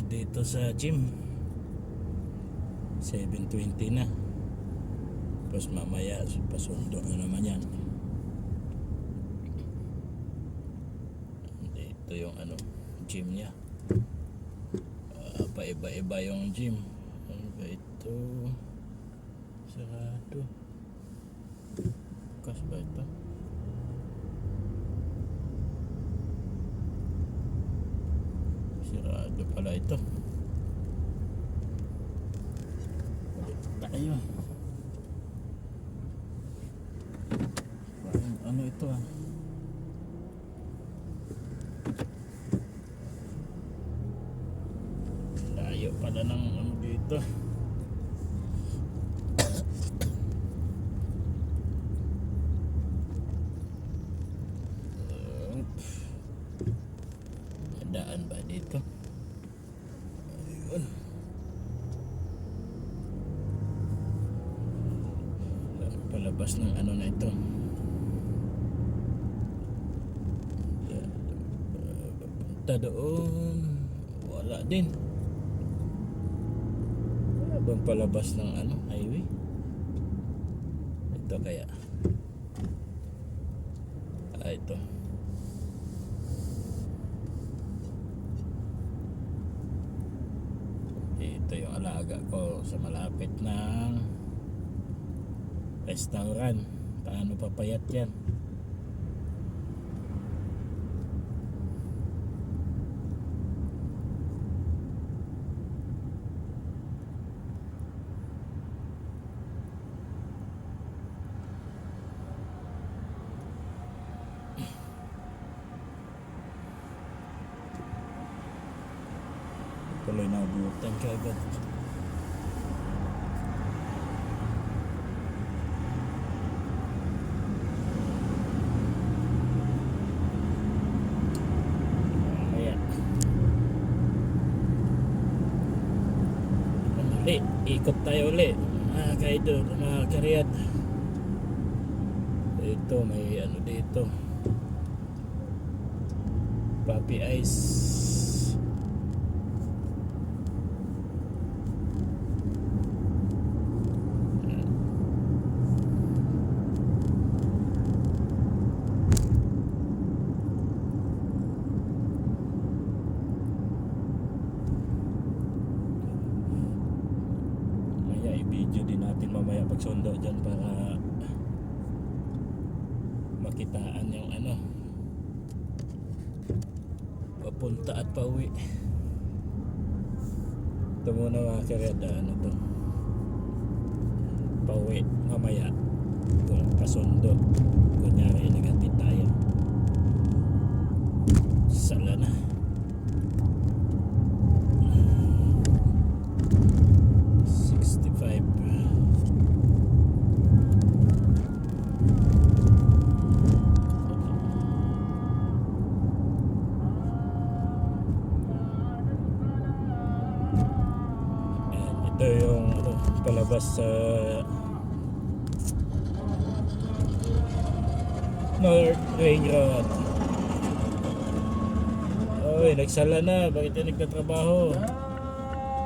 hatid dito sa gym 7:20 na. Tapos mamaya pasundo na naman yan. Dito yung gym niya. Paiba-iba yung gym. Ano ba ito? Sarado. Bukas ba ito? Sarado pala ito. Balik tayo. Ano ito ah? Layo pala ng dito. Daan ba dito? Ayun. Palabas ng na ito. Punta doon. Wala din. Wala bang palabas ng highway? Ito kaya. Ito. Ito yung alaga ko sa malapit ng restaurant. Paano papayat yan? Tuloy na abutan ka agad. Ayan. Ulit, ikot tayo ulit. Mga kaidol, mga karyat. Ito, may dito. Puppy Ice. I-video din natin mamaya pagsundo dyan para makitaan yung papunta at pauwi. Ito muna mga karyada, to pauwi mamaya kung pasundo, kunyari naghatid tayo sala na. Ito yung palabas sa North Ring Road. Oy, nagsala na. Bakit yung nagtatrabaho?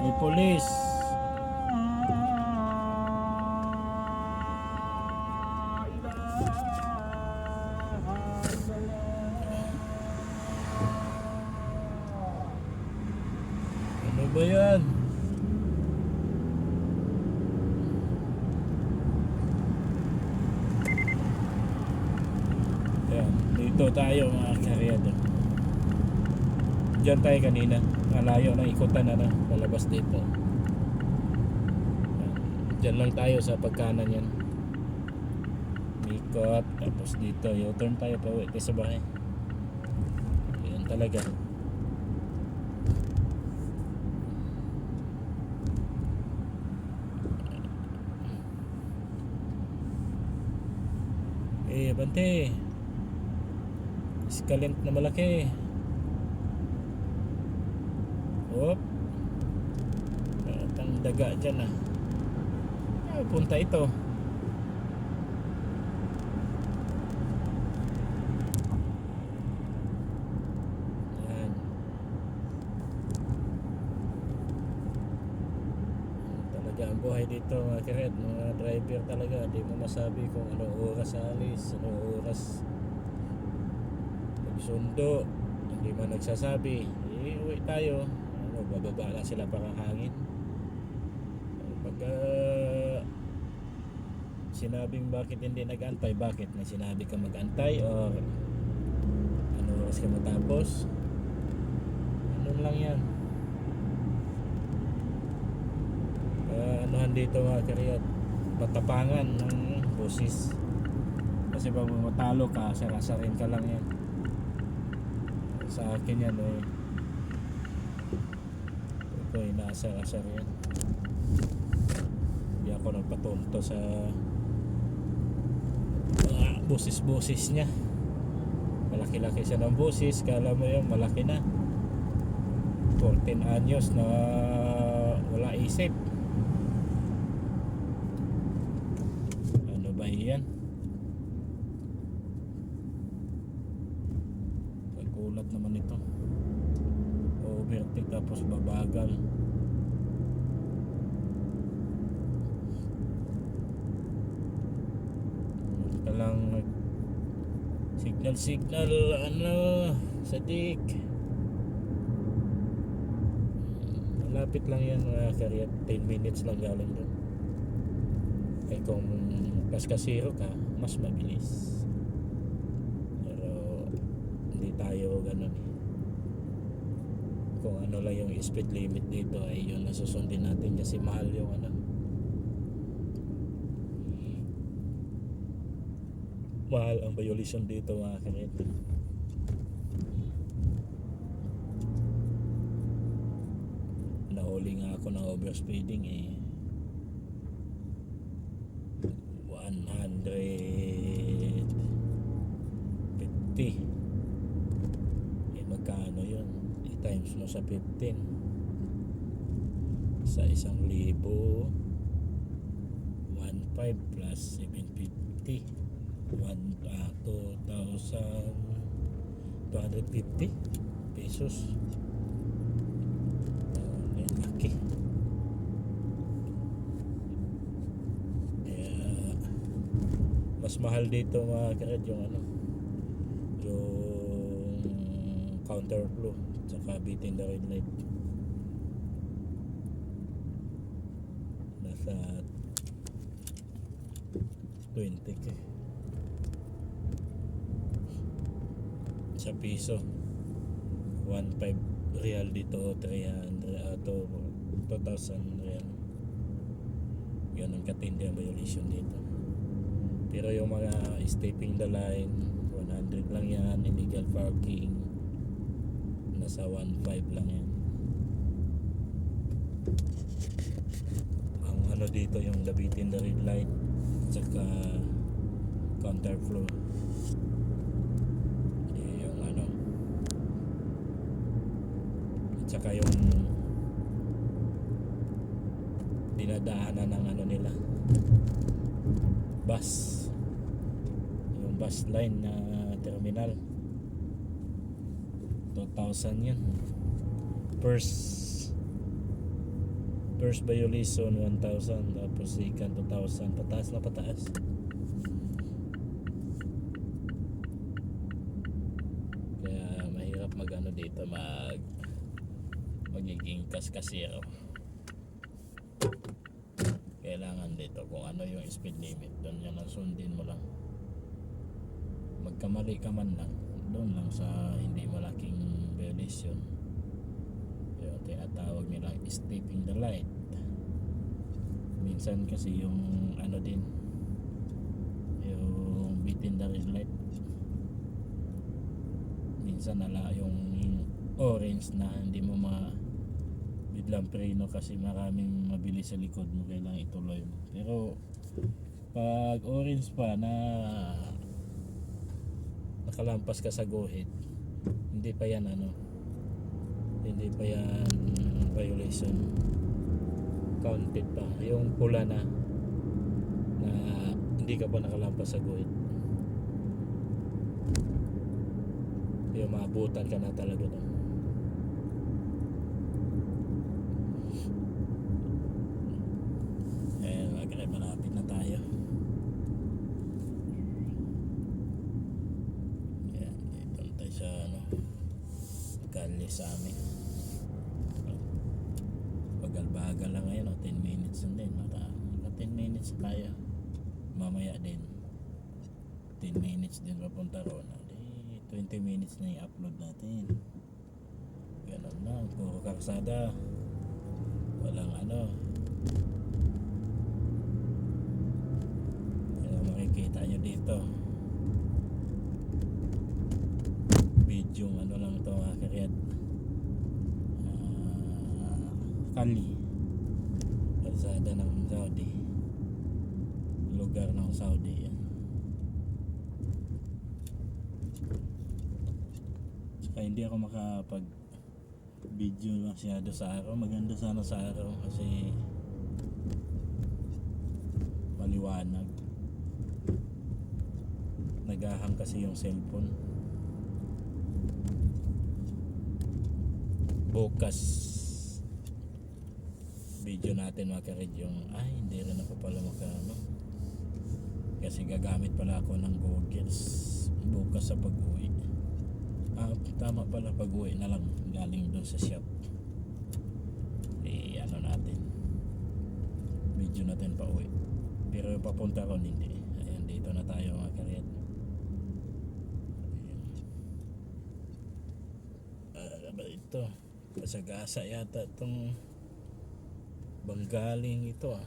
May pulis. Ano ba yan? Dito tayo mga karyado. Diyan tayo kanina. Malayo na ikutan na palabas dito. Diyan lang tayo sa pagkanan yan. Ikot. Tapos dito U-turn tayo pa uwi sa bahay. Yan talaga. Bante. Escalent na malaki. Op. Ang daga dyan punta ito. Yan. talaga ang buhay dito mga karet, mga driver talaga, di mo masabi kung anong oras alis, anong oras magsundo, hindi man nagsasabi, uwi tayo, bababa lang sila para hangin. Pag sinabing bakit hindi nag-antay, bakit may sinabi ka mag-antay or ano oras ka matapos, ano lang yan. Anuhan dito mga karyat, patapangan ng boses, kasi pag matalo ka, sarasarin ka lang yan. Sa akin yan ito inaasar-asar yan. Hindi ako nagpatunto sa mga boses-boses niya. Malaki-laki siya ng boses, kala mo yun malaki na. 14 anyos na wala isip. Ano ba yan? Pagkulat naman ito, overtake tapos babagal. Ka lang signal ano sadik. Malapit lang yan mga karyat, 10 minutes lang galing doon. Kaya kung kaskasiro ka, mas mabilis. Pero hindi tayo ganun eh. Kung ano lang yung speed limit dito ay yun na susundin natin kasi mahal yung ano. Mahal ang violation dito mga karyat. Nahuli nga ako ng overspeeding 150. Magkano yun? I-times mo sa 15 sa 1,000, 1,500 plus 750, 2,250 pesos. Laki. Mas mahal dito mga kared yung ano, yung counterflow saka beating the red light. Nasa 20k sa piso, 1,500 real dito, 300 ato 2,000 real. Ganun katindi ang violation dito. Pero yung mga stepping the line 100 lang yan, illegal parking nasa 1,500 lang yan. Ang ano dito yung labitin the red light saka counterflow, yung ano, at saka yung dinadaanan ng ano nila, bus, yung bus line na terminal, 2,000 yan. First violation 1,000, tapos second 2,000, pataas na pataas. Kaya mahirap magano dito, magiging kaskasero. Kailangan dito kung ano yung speed limit, doon yan ang sundin mo lang. Magkamali ka man lang, doon lang sa hindi malaking violation, yung tinatawag nilang stepping the light. Minsan kasi yung ano din, yung beating the red light, minsan nala yung orange na hindi mo biglang preno kasi maraming mabilis sa likod mo, kailangan ituloy mo. Pero pag orange pa na nakalampas ka sa guhit, hindi pa yan ano, hindi pa yan violation, counted pa. Yung pula na hindi ka pa nakalampas sa guhit, yung maabutan ka na talaga doon. alis sa amin. Bagal-bagal lang ngayon, 10 minutes na din. Maka 10 minutes tayo. Mamaya din 10 minutes din papunta ron. 20 minutes na i-upload natin. Ganun lang, puro karsada. Walang ano. Kaya makikita nyo dito, video ano lang to mga karyat. Kali, kalsada ng Saudi, lugar ng Saudi. Saka hindi ako makapag video masyado sa araw. Maganda sana sa araw kasi maliwanag. Nagahang kasi yung cellphone. Bukas video natin makaread yung hindi rin ako pala makano kasi gagamit pala ako ng goggles bukas sa pag-uwi. Tama pala, pag-uwi na lang galing doon sa shop. Ano natin, video natin pa uwi, pero papunta ron hindi. Ayan, dito na tayo mga karyat. Ito pasagasa yata itong Banggaling ito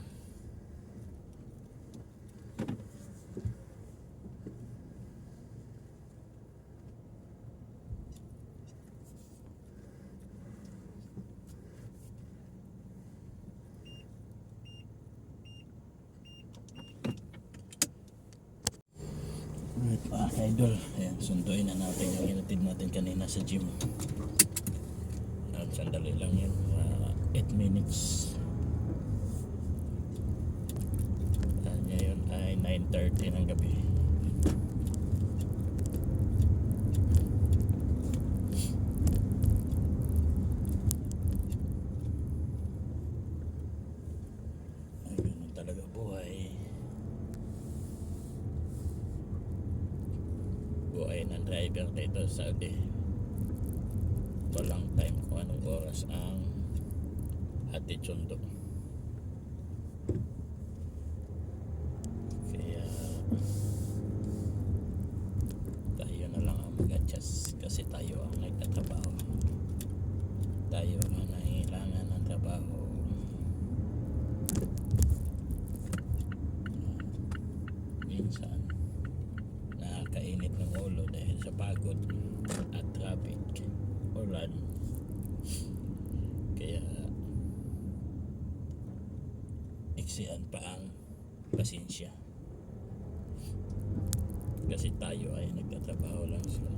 idol. Ayan, sunduin na natin yung hinatid natin kanina sa gym. Sandali lang yun, 8 minutes. Ngayon ay 9:30 ng gabi. Ay, ganun talaga buhay. Buhay ng driver dito sa Saudi. Walang time kung anong oras ang hatid sundo. Kaya tayo na lang ang mag-adjust kasi tayo ang nagtatrabaho. Tayo ang nangailangan ng trabaho. Minsan nakakainit ng ulo dahil sa pagod at traffic, ulan. Kaya iksian pa ang pasensya kasi tayo ay nagtatrabaho lang sila.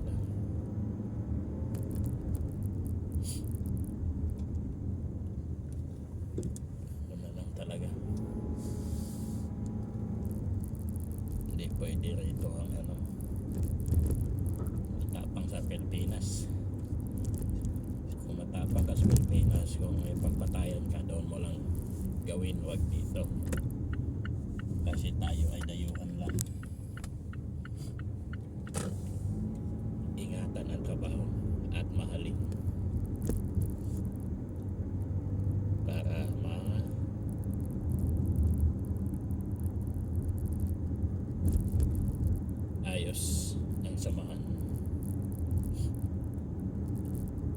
Ano lang talaga, hindi pwede rito ang matapang sa Pilipinas. Kung matapang ka sa Pilipinas, kung may pagpatayan ka, doon mo lang gawin, wag dito kasi tayo ay dayuhan lang. Ingatan ang trabaho at mahalin para ayos ang samahan.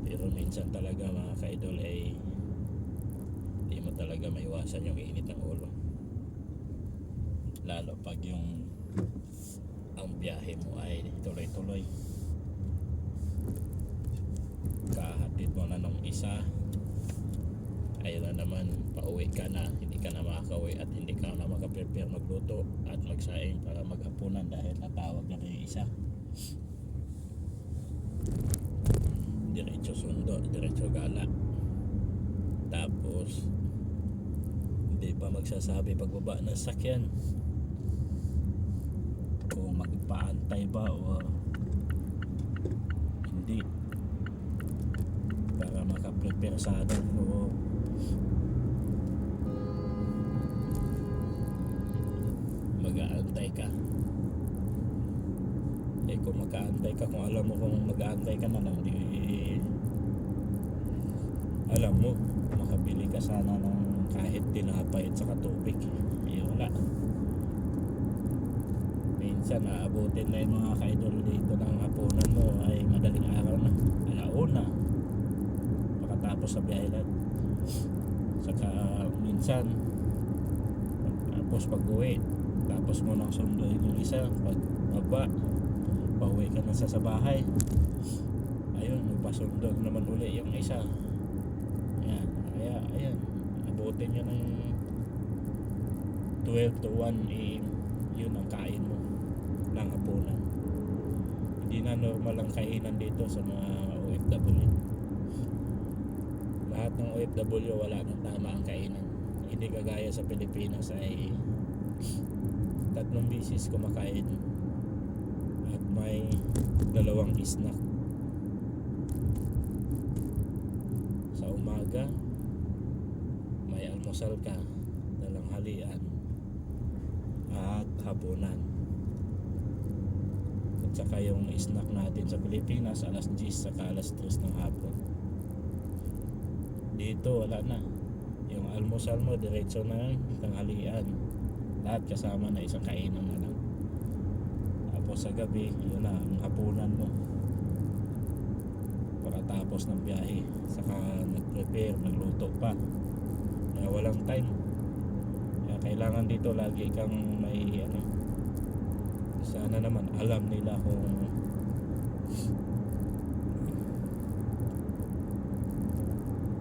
Pero minsan talaga mga ka-idol ay hindi mo talaga maiwasan yung init ng ulo, lalo pag ang biyahe mo ay tuloy-tuloy. Kahatid mo na nung isa, ayun na naman, pauwi ka na, hindi ka na makakauwi at hindi ka na makaprepare magluto at magsaing para maghapunan dahil natawag na yung isa. Diretso sundo, diretso gala, tapos hindi pa magsasabi pagbaba ng sakyan kung magpaantay ba o hindi para makaprepare sa atin o mag-aantay ka. Kung mag-aantay ka, kung alam mo kung mag-aantay ka na lang, di alam mo, makabili ka sana ng kahit tinapay at saka tubig. Eh wala. Minsan naabutin na yung mga ka-idol dito ng hapunan mo ay madaling araw na, alauna, makatapos sa biyahe lahat. Saka minsan tapos pag uwi, tapos mo nang sunduin yung isa, pag baba, pauwi ka na sa bahay, ayun, magpasundog naman uli yung isa. Ayan, kaya ayan, abutin nyo ng 12 to 1 AM, yun ang kain mo ng hapunan. Hindi na normal ang kainan dito sa mga OFW. Lahat ng OFW wala nang tama ang kainan. Hindi kagaya sa Pilipinas ay 3 bisis kumakain at may 2 snack. Sa umaga may almusal ka, talanghalian at hapunan. At saka yung snack natin sa Pilipinas alas 10 saka alas 3 ng hapon. Dito wala na. Yung almusal mo diretso na tanghalian, lahat kasama na isang kainan na lang. Tapos sa gabi yun na ang hapunan mo pagkatapos ng biyahe, saka nag-prepare, nagluto pa. Kaya walang time. Kaya kailangan dito lagi kang may ano, sana naman alam nila kung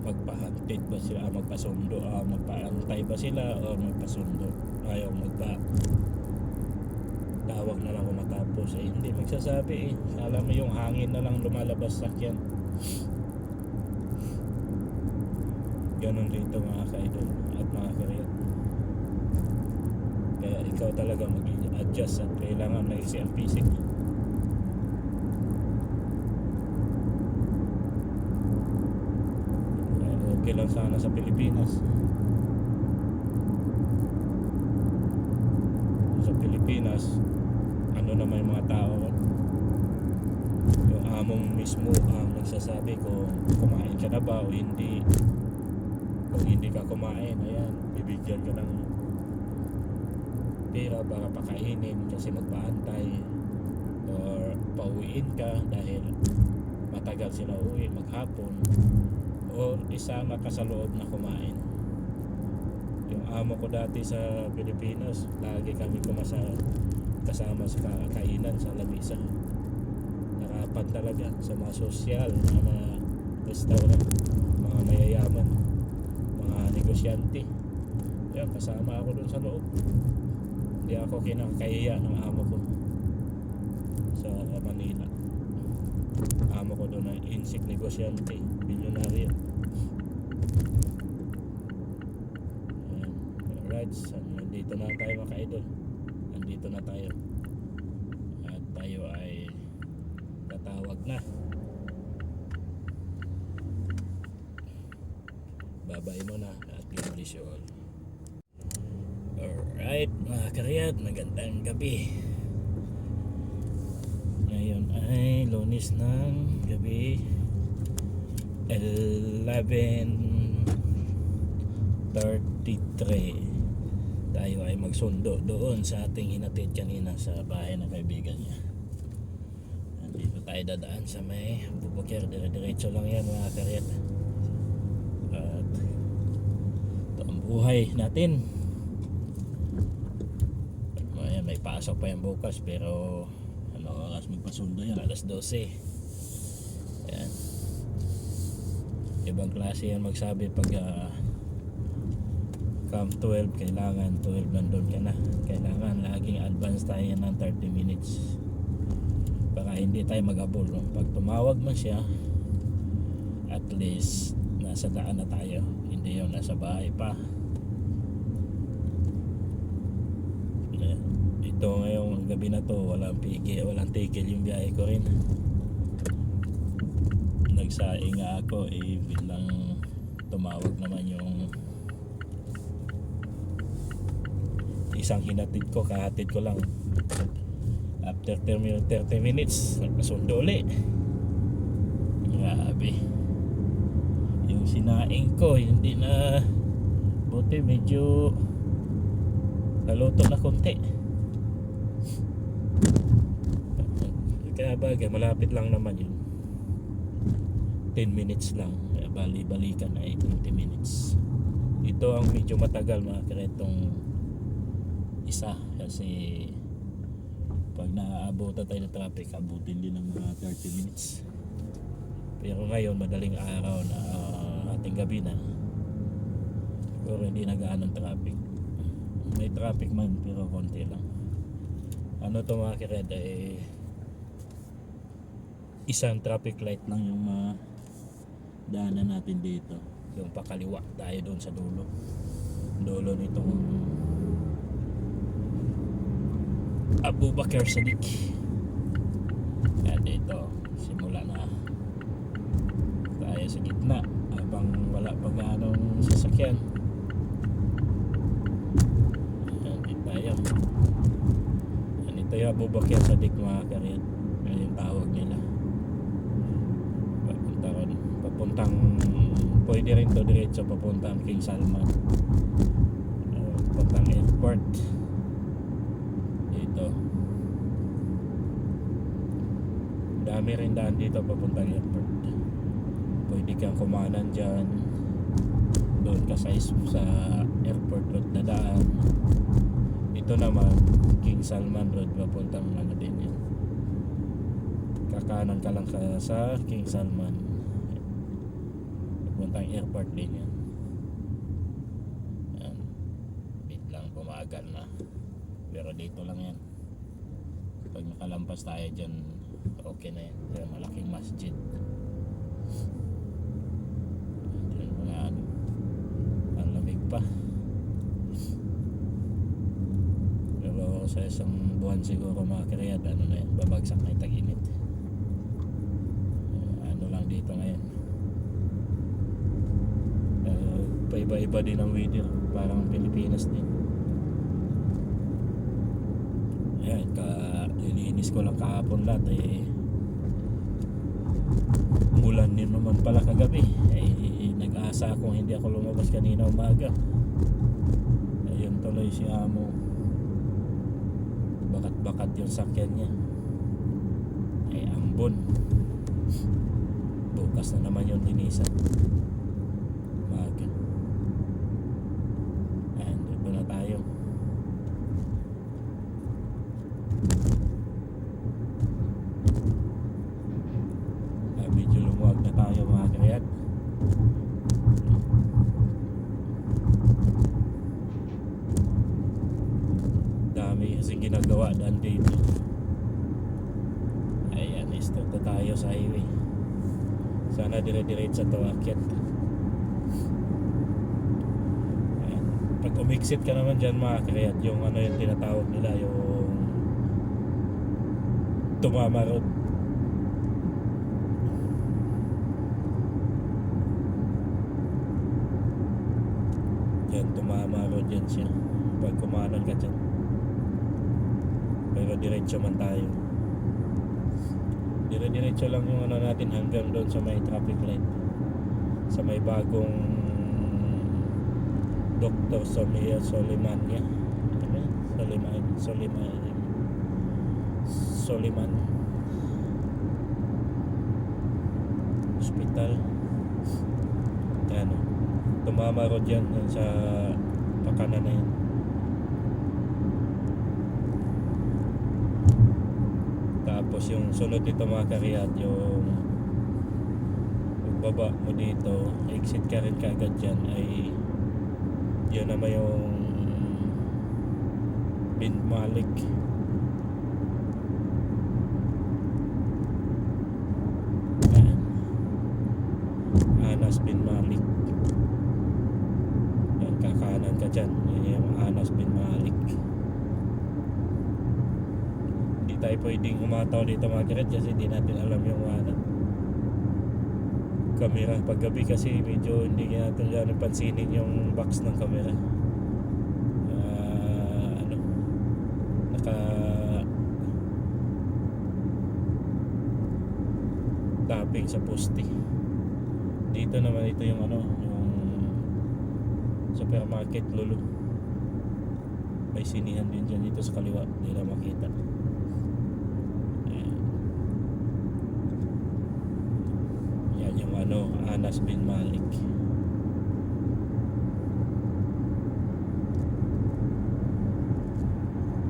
magpahantid ba sila, magpasundo, magpaantay ba sila o magpasundo. Ayaw tawag na lang kung matapos. Eh hindi magsasabi eh. Alam mo yung hangin na lang lumalabas sa sakyan. Ganon dito mga ka-idol at mga karyat. Kaya ikaw talaga mag-adjust at kailangan maiksi ang pisik. Okay lang sana sa Pilipinas. Sa Pilipinas, ano naman yung mga tao, yung among mismo ang nagsasabi kung kumain ka na ba o hindi. Kung hindi ka kumain, ayan, bibigyan ka ng pera para pakainin kasi magpaantay, or pauwiin ka dahil matagal sila uwi maghapon, o isama ka sa loob na kumain. Yung amo ko dati sa Pilipinas, lagi kami kasama sa kainan sa lamisa. Harapan talaga sa mga sosyal na mga restaurant, mga mayayaman, mga negosyante. Yan, kasama ako dun sa loob. Hindi ako kinakahiya ng amo ko sa Manila. Amo ko doon na insik negosyante, bilyonaryo. Alright, so nandito na tayo mga ka-idol. Nandito na tayo. At tayo ay tatawag na. Babay mo na at God bless you all. Alright mga karyat, magandang gabi. Ngayon ay Lunes ng gabi, 11:33. Tayo ay magsundo doon sa ating hinatid kanina sa bahay ng kaibigan niya. Dito tayo dadaan sa may Bubukir. Diretso lang yan mga karyat. At ito ang buhay natin. Ayan, may pasok pa yan bukas, pero ano oras magpasundo yan? Alas 12. Ayan, ibang klase yan magsabi pag come 12, kailangan 12 nandun ka na. Kailangan laging advance tayo ng 30 minutes para hindi tayo mag-abol. Pag tumawag man siya, at least nasa daan na tayo, hindi yung nasa bahay pa. Ito ngayong gabi na to, walang tigil yung biyahe ko rin. Nagsaing nga ako, biglang tumawag naman yung isang hinatid ko, kahatid ko lang. After 30 minutes nagpasundo ulit. Grabe, yung yung sinaing ko hindi na, buti medyo naluto na konti. Kaya bagay malapit lang naman yun, 10 minutes lang, bali-balikan na 20 minutes. Ito ang medyo matagal mga karetong isa, kasi pag naaabutan tayo ng traffic abutin din ng mga 30 minutes. Pero ngayon madaling araw na, ating gabi na, pero hindi na gaano traffic. May traffic man pero konti lang. Ano to mga kireda, isang traffic light lang yung daanan natin dito, yung pakaliwa tayo doon sa dulo nitong Abu Bakr Sadiq. At dito simula na tayo sa gitna habang wala pa gaanong sasakyan. Dito tayo. Ito yung Abu Bakr Sadiq mga karit, yung tawag nila. Papuntang pwede rin to diretso papuntang King Salman, papuntang airport dito. Dami rin daan dito papuntang airport. Pwede kang kumanan dyan, doon ka sa airport road na daan. Ito naman King Salman Road papuntang ano din yan, kakanan ka lang sa King Salman, papuntang airport din yan. Yan, bit lang bumagal na, pero dito lang yan. Pag nakalampas tayo dyan okay na yan. Kaya malaking masjid dyan, mga ano, ang lamig pa. Pero sa isang buwan siguro mga kiriyad, ano na yan, babagsak na yung tag-init. Ano lang dito ngayon, paiba-iba din ang weather, parang Pilipinas din. Ayan, nilinis ko lang kahapon lahat, umulan din naman pala kagabi. Nag-asa akong hindi ako lumabas kanina umaga. Ayun tuloy si amo, bakat-bakat yung sakyan niya, ambon. Bukas na naman yung linisan umaga. Ayan, dito na tayo. Medyo lumuwag na tayo mga kayat. Dami kasing ginagawa daan dito. Ayan, stop na tayo sa highway. Sana dire-diretso to akyat. Ayan, pag umixit ka naman dyan mga kayat, yung ano yung tinatawag nila, yung Tumama Road. Yan, Tumama Road yan siya pag kumanan ka dyan. Pero diretso man tayo, diretso lang yung ano natin hanggang doon sa may traffic light, sa may bagong Dr. Sonia Solimania, Soliman Hospital. Yan, Tumama Road yan sa pakanan na yan. Tapos yung sunod dito mga kariyat, yung baba mo dito, exit ka rin kagad dyan, ay yun naman yung Bin Malik. Anas Bin Malik. Yan, kakanan ka dyan, yun yung Anas Bin Malik. Hindi tayo pwedeng umataw dito mga kiret kasi hindi natin alam yung camera paggabi, kasi medyo hindi natin gano'ng pansinin yung box ng camera. Naka tapping sa poste. Dito naman ito yung ano, yung supermarket Lulu. May sinihan din dyan dito sa kaliwa, hindi na makita. Ayan. Yan yung ano, Anas bin Malik.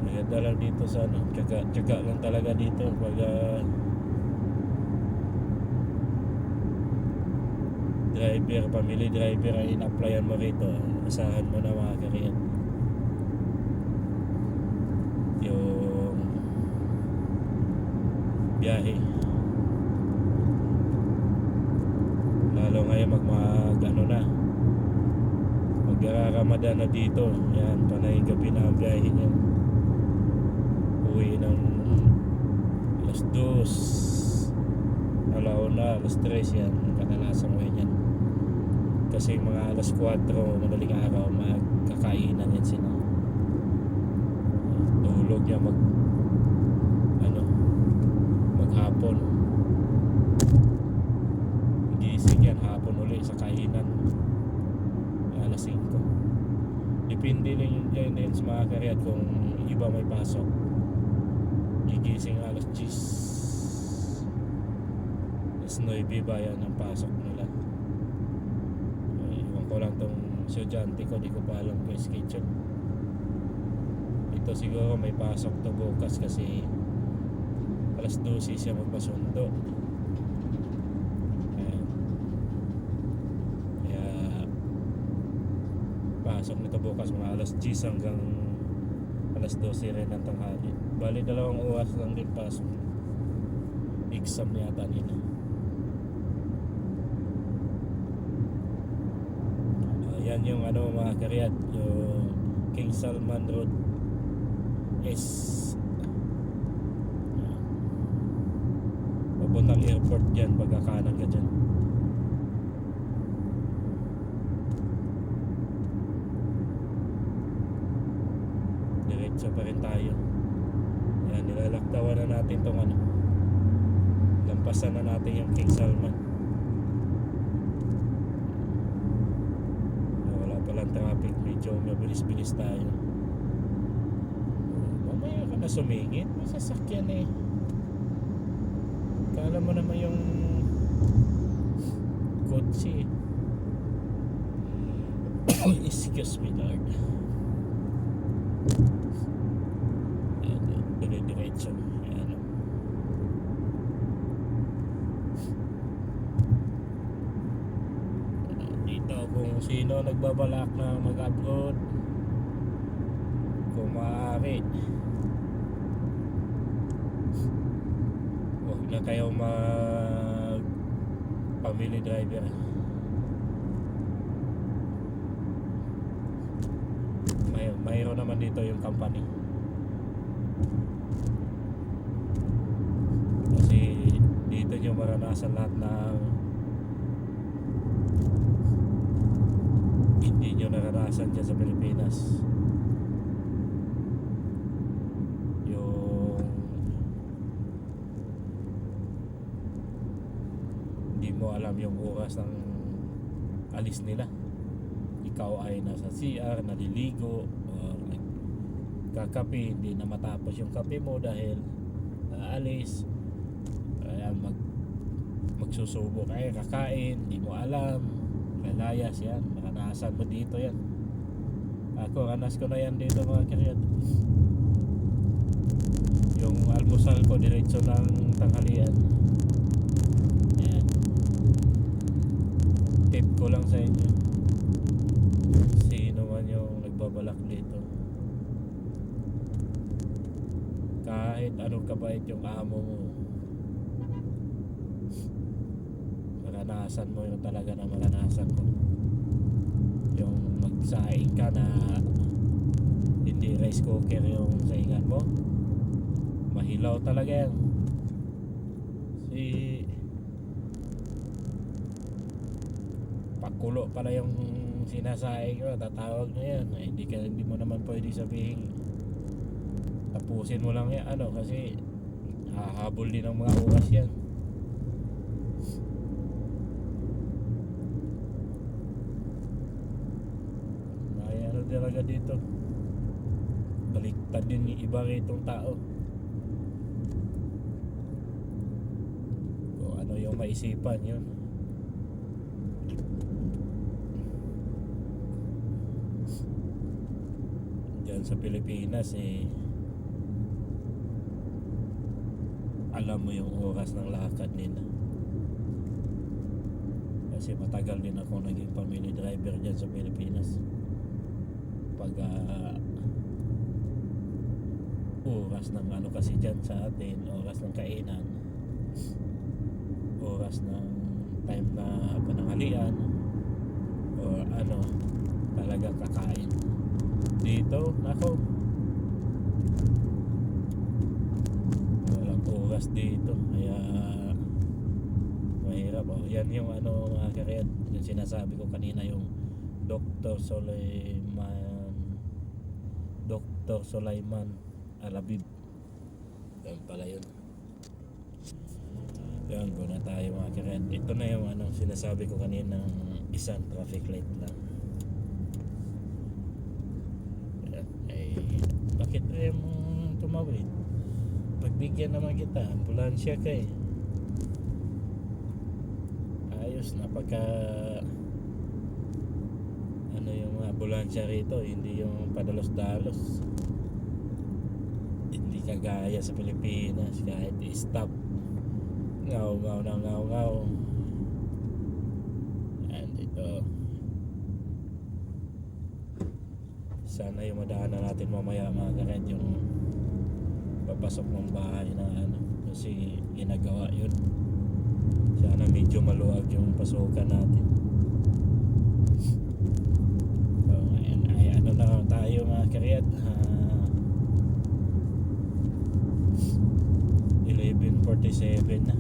Maganda lang dito sa ano, tsaga lang talaga dito pag driver, family driver ay in-applyan mo rito, asahan mo na mga kariyan. Yung biyahe, lalo ngayon mag ano na, mag-Ramadan na dito. Yan, panay gabi na ang biyahe niya. Uwi ng alas 2, alauna, alas 3 yan, kadalasang uwi niyan. Kasi mga alas 4 madaling araw magkakainan yan sila. Tulog niya maghapon. Gising yan hapon uli sa kainan alas 5. Depende lang yun sa mga karyat kung iba may pasok. Gigising alas 10, alas 9 ba yan ang pasok nila. Iwan ko lang tong estudyante ko, di ko pa alam kung schedule. Ito siguro may pasok to bukas kasi alas 12 siya magpasundo. Kaya pasok nito bukas mga alas 10 hanggang alas 12 rin ng tanghali. Bali 2 oras lang din pasok. Exam yata nila. Yan yung ano mga karyat, yung King Salman Road S. Papuntang airport dyan, pagkakanan ka dyan. Diretso pa rin tayo. Yan, nilalaktawan na natin tong ano, lampasan na natin yung King Salman. Wala palang traffic, medyo mabilis-bilis tayo. Mamaya ka na sumingit, may sasakyan eh. Kala mo naman yung kotse. Excuse me, Lord. Dire-diretso. Ayan. Dito kung sino nagbabalak na mag-upload, kung maaari, huwag na kayo mag family driver. Mayroon naman dito yung company. Kasi dito nyo maranasan lahat ng hindi nyo naranasan dyan sa Pilipinas. Yung hindi mo alam yung oras ng alis nila. Ikaw ay nasa CR, naliligo, or kakape, hindi na matapos yung kape mo dahil aalis. Kaya magsusubo kayo, kakain, hindi mo alam, lalayas yan, maranasan mo dito yan. Ako, ranas ko na yan dito mga karyat. Yung almusal ko diretso ng tanghalian. Yan. Tip ko lang sa inyo, sino man yung nagbabalak dito, kahit anong kabait yung amo mo, maranasan mo yung talaga na maranasan mo. Yung magsaing ka na hindi rice cooker yung saingan mo, mahilaw talaga yan. Pakulo pala yung sinasaing ko, tatawag na yan. Hindi mo naman pwede sabihin tapusin mo lang yan kasi hahabol din ng mga oras yan. talaga dito. Baliktad din yung iba ritong tao. Kung ano yung maisipan yun. Diyan sa Pilipinas alam mo yung oras ng lakad nila. Kasi matagal din ako naging family driver dyan sa Pilipinas. Pag oras ng ano kasi dyan sa atin, oras ng kainan, oras ng time na pananghalian, o ano, talaga kakain. Dito, nako, walang oras dito, kaya mahirap. Yan yung ano mga karyat, yung sinasabi ko kanina, yung Dr. Sulaiman Alabib. Yan pala yun. Yan, go na tayo mga karyat. Ito na yung ano, sinasabi ko kanina, isang traffic light lang. Bakit ayaw mong tumawid? Pagbigyan naman kita, ambulansya ka eh. Ayos na pagka ano yung ambulansya rito, hindi yung padalos-dalos. Hindi kagaya sa Pilipinas, kahit i-stop, ngaw-ngaw na ngaw-ngaw. And ito, sana yung madaanan natin mamaya mga karet, yung papasok ng bahay na ano, kasi ginagawa yun. Sana medyo maluwag yung pasukan natin. So, ay ano na tayo mga karet, 11:47 na.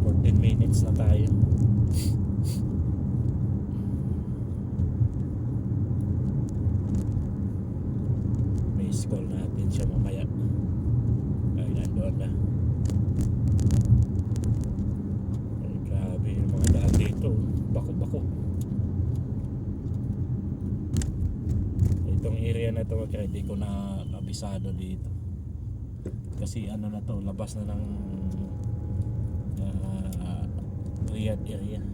14 minutes na tayo. Call natin siya mamaya. Ay, nandoon na. Ay, grabe yung mga daan dito. Bako-bako. Itong area na ito, kaya hindi ko na kabisado dito. Kasi ano na to, labas na ng Riyadh area.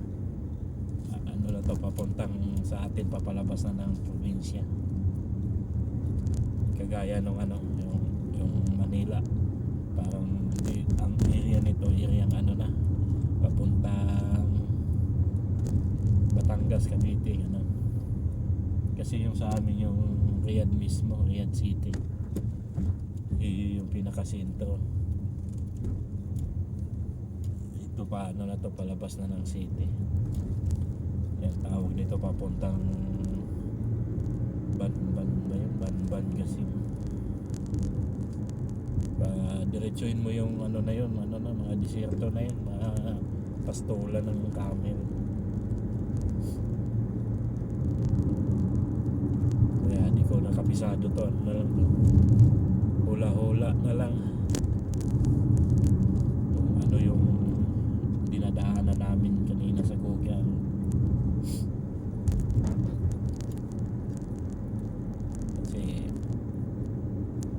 Ano na to, papuntang sa atin, papalabas na ng probinsya. Kagaya nung ano, yung Manila, parang ang area nito, area ng ano na, papuntang Batangas, Cavite, ano. Kasi yung sa amin, yung Riyadh mismo, Riyadh City, yung pinakasentro. Ito pa ano na to, palabas na ng city. Yan tawag nito, papuntang Banban kasi. Diretsuin mo yung ano na yun, ano na, mga desierto na yun, mga pastulan ng camel. Kaya di ko nakabisado to, ano na lang to, hula-hula na lang kung ano yung dinadaanan namin kanina sa Google.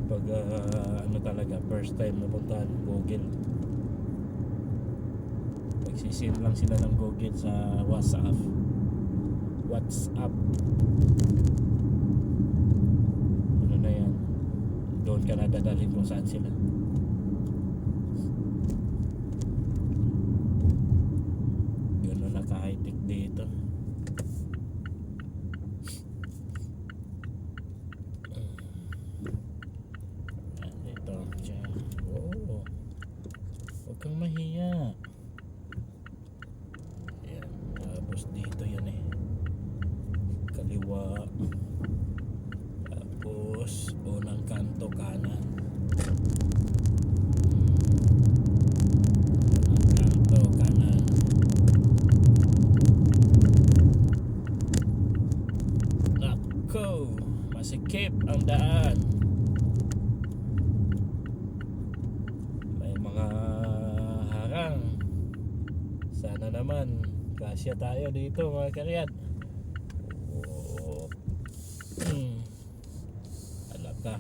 Pag ano talaga, first time napuntahan Google, magsisin lang sila ng Google sa WhatsApp, ano na yan, doon ka na dadalhin kung saan sila. Gano'n na ka-high-tech dito. Huwag kang mahiya. Ayan, tapos dito yan eh, kaliwa, tapos unang kanto kanan, unang kanto kanan. Nako, masikip ang daan. Sana naman kasya tayo dito mga karyad. Oh. Alam ka.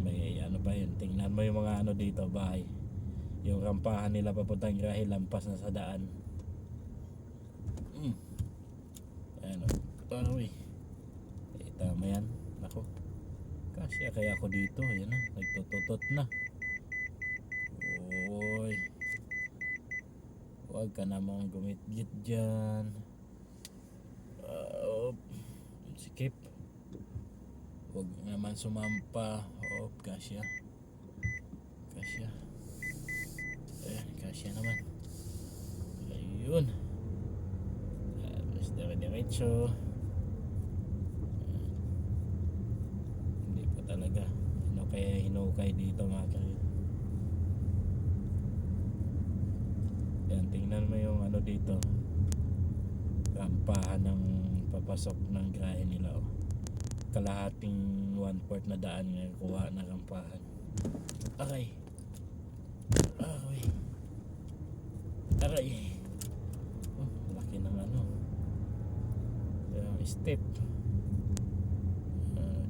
May ano pa yun. Tingnan mo yung mga ano dito, bahay. Yung rampahan nila papuntang Grahe, lampas na sa daan. Ayan o. Paano eh. Tama yan. Ako. Kasya kaya ako dito. Ayan na. Nagtututot na. Oy. Huwag ka namang gumit-git dyan. Sikip. Huwag naman sumampa. Kasya. Kasya. Ayan, kasya naman. Ayun. Tapos diretso. Hindi pa talaga. Ano kaya hinukay dito mga karit. Yan, tingnan mo yung ano dito. Rampahan ng papasok ng Grahe nila. Kalahating 1/4 na daan nga kuha na rampahan. Aray. Aray. Laki ng ano. Yung step.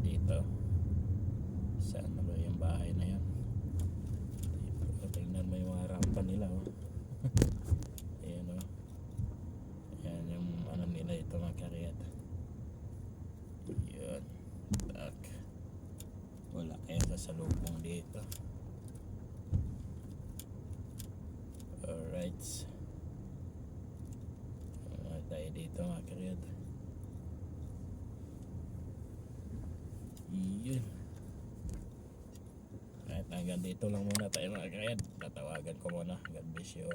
Dito. Saan na ba yung bahay na yan? Tingnan mo yung mga rampa nila. Ayan o. Ayan yung ano nila ito mga karyat. Yun. Tak. Wala kaya kasalubong dito. Alright. Tayo dito mga karyat. Yun. Kahit hanggang dito lang muna tayo mga karyat. Tatawagan ko muna. God bless you.